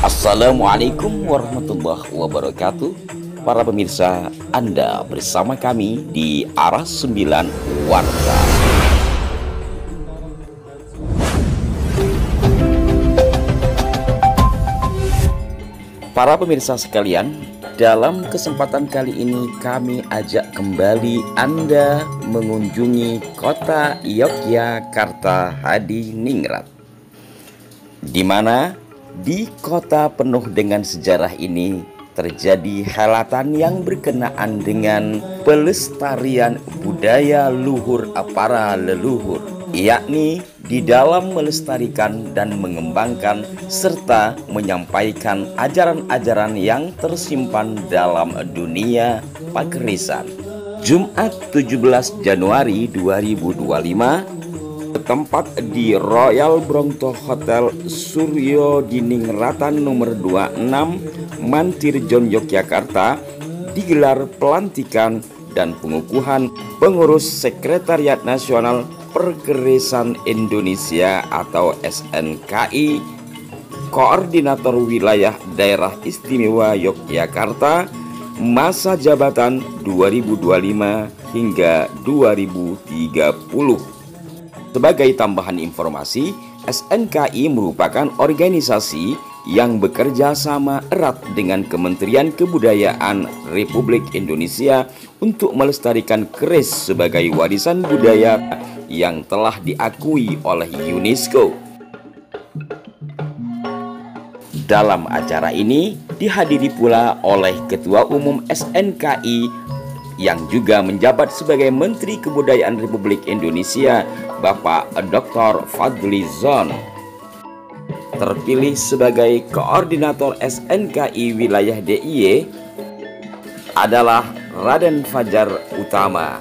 Assalamualaikum warahmatullahi wabarakatuh. Para pemirsa, Anda bersama kami di Arah 9 Warta. Para pemirsa sekalian, dalam kesempatan kali ini kami ajak kembali Anda mengunjungi kota Yogyakarta Hadiningrat, di mana di kota penuh dengan sejarah ini terjadi helatan yang berkenaan dengan pelestarian budaya luhur para leluhur, yakni di dalam melestarikan dan mengembangkan serta menyampaikan ajaran-ajaran yang tersimpan dalam dunia pakerisan. Jumat 17 Januari 2025, tempat di Royal Bronto Hotel Suryo Diningratan nomor 26 Mantirjon Yogyakarta digelar pelantikan dan pengukuhan pengurus Sekretariat Nasional Perkerisan Indonesia atau SNKI, Koordinator Wilayah Daerah Istimewa Yogyakarta masa jabatan 2025 hingga 2030. Sebagai tambahan informasi, SNKI merupakan organisasi yang bekerja sama erat dengan Kementerian Kebudayaan Republik Indonesia untuk melestarikan keris sebagai warisan budaya yang telah diakui oleh UNESCO. Dalam acara ini dihadiri pula oleh Ketua Umum SNKI yang juga menjabat sebagai Menteri Kebudayaan Republik Indonesia, Bapak Dr. Fadlizon. Terpilih sebagai Koordinator SNKI Wilayah DIY adalah Raden Fajar Utama,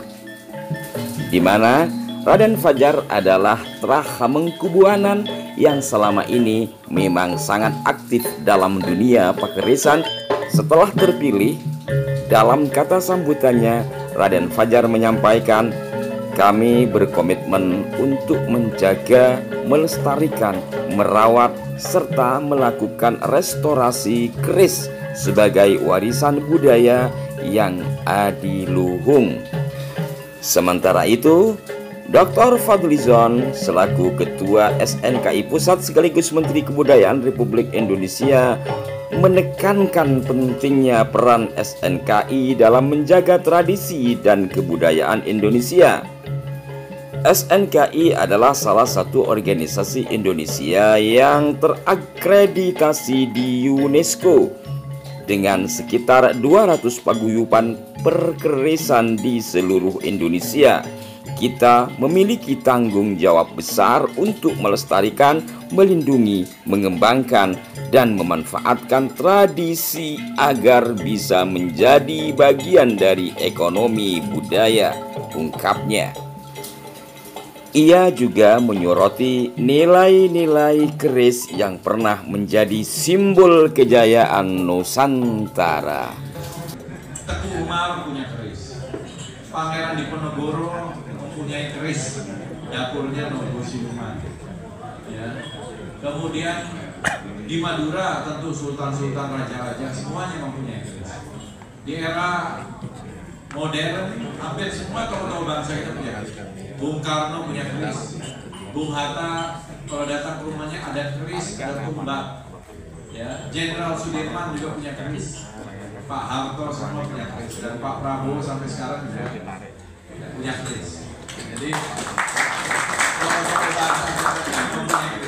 di mana Raden Fajar adalah Traha Mangkubuanan yang selama ini memang sangat aktif dalam dunia pakerisan. Setelah terpilih, dalam kata sambutannya, Raden Fajar menyampaikan, "Kami berkomitmen untuk menjaga, melestarikan, merawat, serta melakukan restorasi keris sebagai warisan budaya yang adiluhung." Sementara itu, Dr. Fadlizon selaku Ketua SNKI Pusat sekaligus Menteri Kebudayaan Republik Indonesia menekankan pentingnya peran SNKI dalam menjaga tradisi dan kebudayaan Indonesia. SNKI adalah salah satu organisasi Indonesia yang terakreditasi di UNESCO dengan sekitar 200 paguyuban perkerisan di seluruh Indonesia. Kita memiliki tanggung jawab besar untuk melestarikan, melindungi, mengembangkan, dan memanfaatkan tradisi agar bisa menjadi bagian dari ekonomi budaya, ungkapnya. Ia juga menyoroti nilai-nilai keris yang pernah menjadi simbol kejayaan Nusantara. Teguh Umar punya keris, Pangeran Diponegoro mempunyai keris, dapurnya Nobu Siluman. Ya. Kemudian di Madura tentu sultan-sultan, raja-raja semuanya mempunyai keris. Di era modern hampir semua tokoh bangsa itu punya keris. Bung Karno punya keris, Bung Hatta kalau datang ke rumahnya ada keris, ada tumbak. Ya, Jenderal Sudirman juga punya keris, Pak Harto semua punya keris, dan Pak Prabowo sampai sekarang juga punya keris. Jadi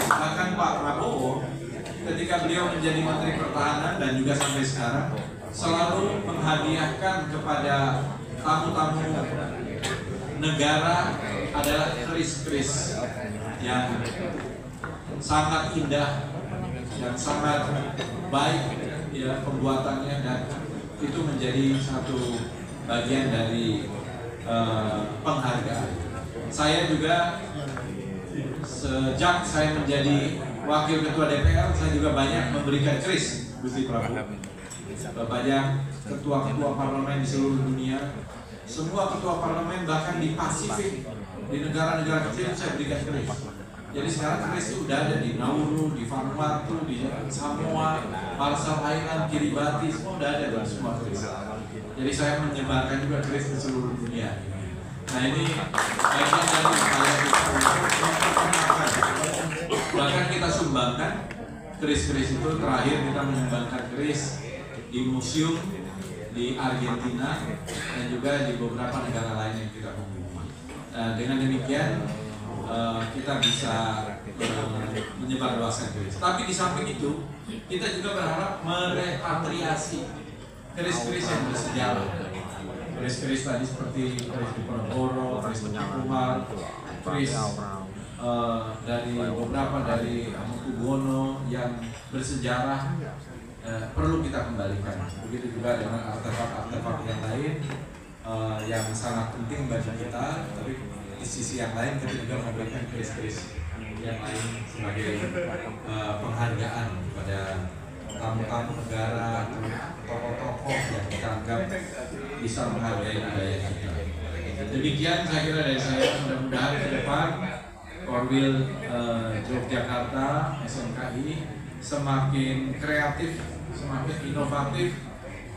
bahkan Pak Prabowo ketika beliau menjadi Menteri Pertahanan dan juga sampai sekarang selalu menghadiahkan kepada tamu-tamu negara adalah keris-keris yang sangat indah, yang sangat baik ya pembuatannya, dan itu menjadi satu bagian dari penghargaan. Saya juga sejak saya menjadi Wakil Ketua DPR, saya juga banyak memberikan keris, Gusti Prabu. Banyak ketua-ketua parlemen di seluruh dunia, semua ketua parlemen bahkan di Pasifik, di negara-negara kecil saya berikan keris. Jadi sekarang keris itu udah ada di Nauru, di Vanuatu, di Samoa, Marshall Island, Kiribati, semua udah ada di semua keris. Jadi saya menyebarkan juga keris di seluruh dunia. Nah ini bagian dari upaya kita untuk memperkenalkan. Bahkan kita sumbangkan keris-keris itu, terakhir kita menyumbangkan keris di museum di Argentina dan juga di beberapa negara lain yang kita kunjungi. Dengan demikian kita bisa menyebarluaskan keris. Tapi di samping itu kita juga berharap merepatriasi keris-keris yang bersejarah. Keris-keris tadi seperti keris Diponegoro, keris Kumar, keris dari beberapa dari Hamengkubuwono yang bersejarah perlu kita kembalikan. Begitu juga dengan artefak-artefak yang lain yang sangat penting bagi kita. Tapi di sisi yang lain kita juga memberikan keris-keris yang lain sebagai penghargaan kepada tamu-tamu negara, tokoh-tokoh yang kita anggap bisa menghargai budaya kita. Demikian saya kira dari saya, mudah-mudahan ke depan Korwil Yogyakarta SNKI semakin kreatif, semakin inovatif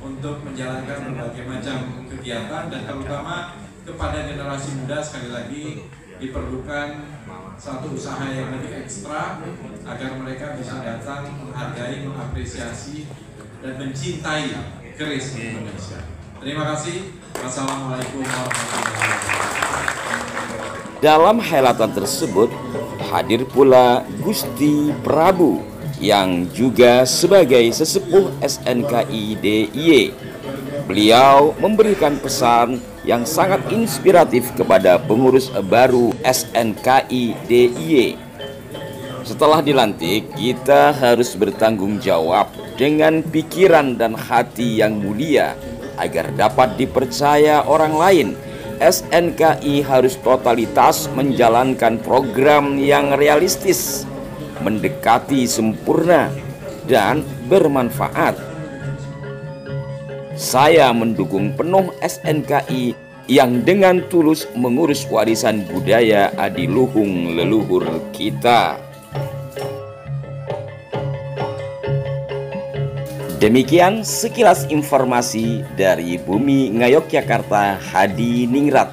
untuk menjalankan berbagai macam kegiatan, dan terutama kepada generasi muda sekali lagi diperlukan satu usaha yang lebih ekstra agar mereka bisa datang menghargai, mengapresiasi dan mencintai keris Indonesia. Terima kasih. Wassalamualaikum warahmatullahi wabarakatuh. Dalam helatan tersebut hadir pula Gusti Prabu yang juga sebagai sesepuh SNKI DIY. Beliau memberikan pesan yang sangat inspiratif kepada pengurus baru SNKI DIY. Setelah dilantik, kita harus bertanggung jawab dengan pikiran dan hati yang mulia agar dapat dipercaya orang lain. SNKI harus totalitas menjalankan program yang realistis, mendekati sempurna, dan bermanfaat. Saya mendukung penuh SNKI yang dengan tulus mengurus warisan budaya adiluhung leluhur kita. Demikian sekilas informasi dari Bumi Ngayogyakarta Hadi Ningrat.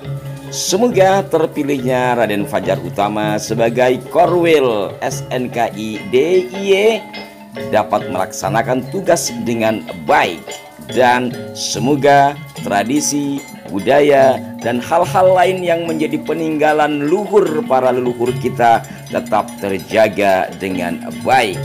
Semoga terpilihnya Raden Fajar Utama sebagai Korwil SNKI DIY dapat melaksanakan tugas dengan baik, dan semoga tradisi, budaya, dan hal-hal lain yang menjadi peninggalan luhur para leluhur kita tetap terjaga dengan baik.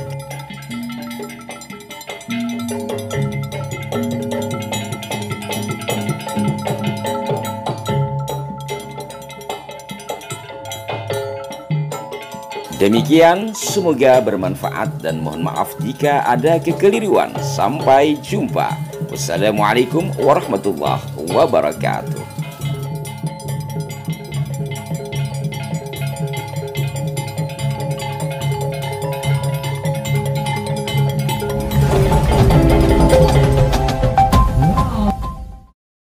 Demikian, semoga bermanfaat dan mohon maaf jika ada kekeliruan. Sampai jumpa. Wassalamualaikum warahmatullahi wabarakatuh.